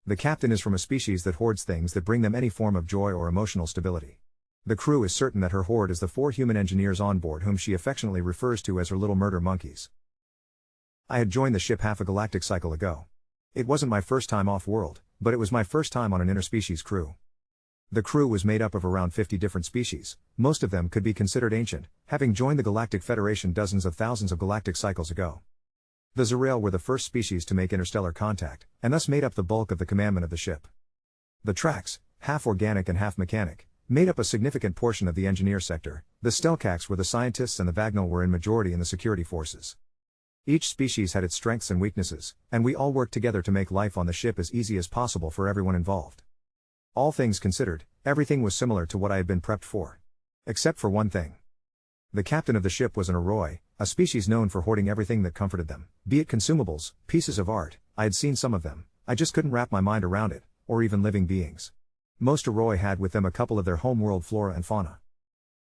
The captain is from a species that hoards things that bring them any form of joy or emotional stability. The crew is certain that her hoard is the 4 human engineers on board whom she affectionately refers to as her little murder monkeys. I had joined the ship half a galactic cycle ago. It wasn't my first time off-world, but it was my first time on an interspecies crew. The crew was made up of around 50 different species. Most of them could be considered ancient, having joined the Galactic Federation dozens of thousands of galactic cycles ago. The Zerail were the first species to make interstellar contact, and thus made up the bulk of the commandment of the ship. The Trax, half organic and half mechanic, made up a significant portion of the engineer sector. The Stelcax were the scientists and the Vagnal were in majority in the security forces. Each species had its strengths and weaknesses, and we all worked together to make life on the ship as easy as possible for everyone involved. All things considered, everything was similar to what I had been prepped for. Except for one thing. The captain of the ship was an Aroi, a species known for hoarding everything that comforted them, be it consumables, pieces of art. I had seen some of them, I just couldn't wrap my mind around it, or even living beings. Most Aroi had with them a couple of their homeworld flora and fauna.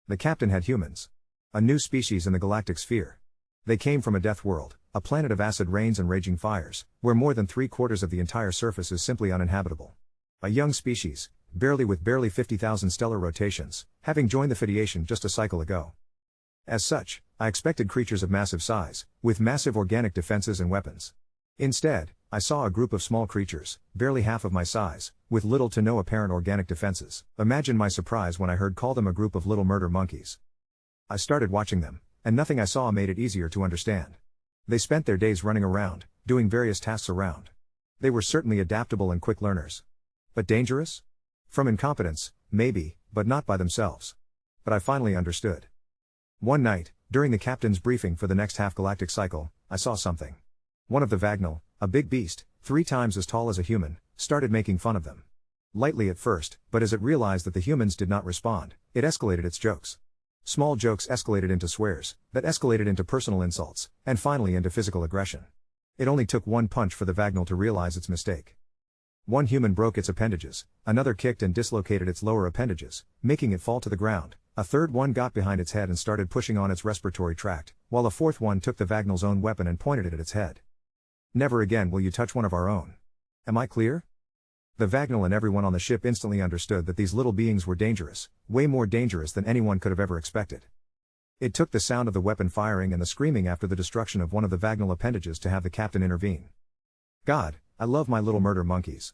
The captain had humans. A new species in the galactic sphere. They came from a death world, a planet of acid rains and raging fires, where more than 3/4 of the entire surface is simply uninhabitable. A young species, barely 50,000 stellar rotations, having joined the Federation just a cycle ago. As such, I expected creatures of massive size, with massive organic defenses and weapons. Instead, I saw a group of small creatures, barely half of my size, with little to no apparent organic defenses. Imagine my surprise when I heard call them a group of little murder monkeys. I started watching them, and nothing I saw made it easier to understand. They spent their days running around, doing various tasks around. They were certainly adaptable and quick learners. But dangerous? From incompetence, maybe, but not by themselves. But I finally understood. One night, during the captain's briefing for the next half-galactic cycle, I saw something. One of the Vagnal, a big beast, 3 times as tall as a human, started making fun of them. Lightly at first, but as it realized that the humans did not respond, it escalated its jokes. Small jokes escalated into swears, that escalated into personal insults, and finally into physical aggression. It only took one punch for the Vagnal to realize its mistake. One human broke its appendages, another kicked and dislocated its lower appendages, making it fall to the ground. A third one got behind its head and started pushing on its respiratory tract, while a fourth one took the Vagnal's own weapon and pointed it at its head. Never again will you touch one of our own. Am I clear? The Vagnal and everyone on the ship instantly understood that these little beings were dangerous, way more dangerous than anyone could have ever expected. It took the sound of the weapon firing and the screaming after the destruction of one of the Vagnal appendages to have the captain intervene. God, I love my little murder monkeys.